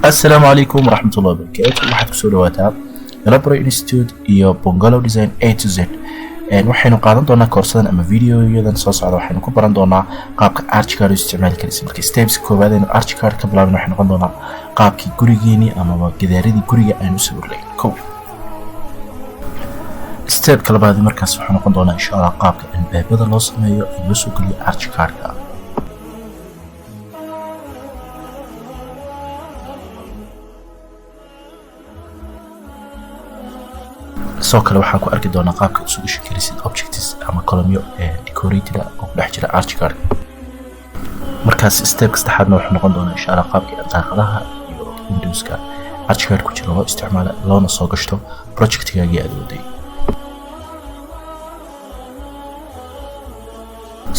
السلام عليكم ورحمة الله وبركاته. waxaad kusoo dhawaataa Elabora Institute iyo Bungalow Design A to Z. waxaynu qaadan doonaa koorsadan ama videoyadan soo socda. waxaynu ku baran doonaa qaabka Archicad u isticmaali karaysid. marka steps koowaad ee Archicad ka bilaabno waxay noqon doonaa qaabkii gurigeeni ama gidaaradii guriga aan u sawirnay. step labaad markaas waxay noqon doonaa insha Allah qaabka albaabada loo sameeyo iyo loo soo geliyo Archicad-ka. soo kale waxaan ku arki doonaa qaabka isugu shakilisid objects ama column decorated oo ku dhex jira Archicad. markaas step saddexaadna wuxuu noqon doonaa insha Allah qaabka daaqadaha iyo windowska Archicad ku jira loo isticmaalo loona soo gashto project-gaaga aad waday.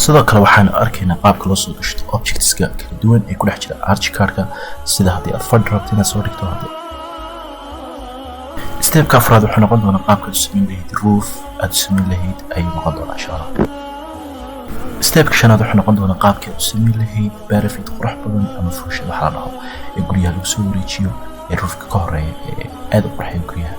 sidoo kale waxaan arkaynaa qaabka loo soo gashto objects-ka kala duwan ee ku dhex jira Archicad-ka sida haddii aad fadhi rabto inaad soo dhigto. step ka afraad wuxuu noqon doonaa qaabka aad u samayn lahayd roof aad u samayn lahayd ayuu noqon doonaa insha Allah. step ka shanaad wuxuu noqon doonaa qaabka aad u samayn lahayd parapet qurux badan ama fuushada waxa la dhaho ee guryaha lagu soo wareejiyo ee roofka ka horeeya ee aad u qurxiya guryaha.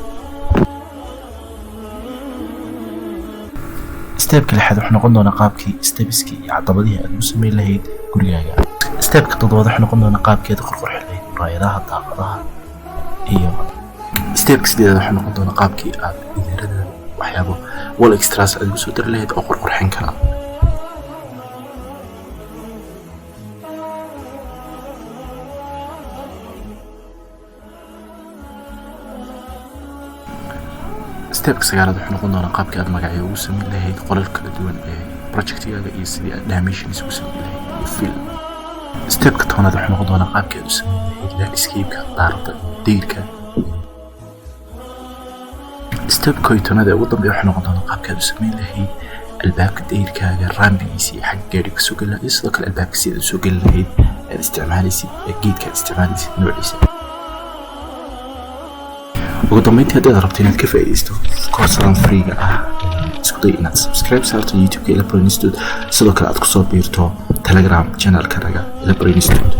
step ka lixaad wuxuu noqon doonaa qaabkii stepskii iyo cadabadihii aad u samayn lahayd gurigaaga. step ka toddobaad wuxuu noqon doonaa qaabkii aad qurxin lahayd muraayadaha daaqadaha iyo step sideed waxaan noqon doonaa qaabkii aad gidaarada waxyaabo wall extras aad ugu soo dar lahayd oo qurxin kara. step sagaalaad wuxuu noqon doonaa qaabkii aad magacyo ugu samayn lahayd qolal kala duwan ee project-gaaga iyo sidii aad dimensions ugu samayn lahayd iyo fill. step ka tobnaad wuxuu noqon doonaa qaabkii aad u samayn lahayd landscape-ka daarada deyrka. step koytanada ugu dambeeya waxay noqon doonaa qaabka aad u samayn lahayd albaabka deyrkaaga rambigiisa iyo xagga gaadhiga soo geli lahayd sidoo kale albaabka si aad u soo geli lahayd aad isticmaalaysid geedka aad isticmaalaysid noociisa. ugu dambeyntii haddaad rabto inaad ka faa'iidaysto koorsadan freega ah isku day inaad subscribe saarto YouTube-ka Elabora Institute sidoo kale aad kusoo biirto Telegram channel-ka naga Elabora Institute.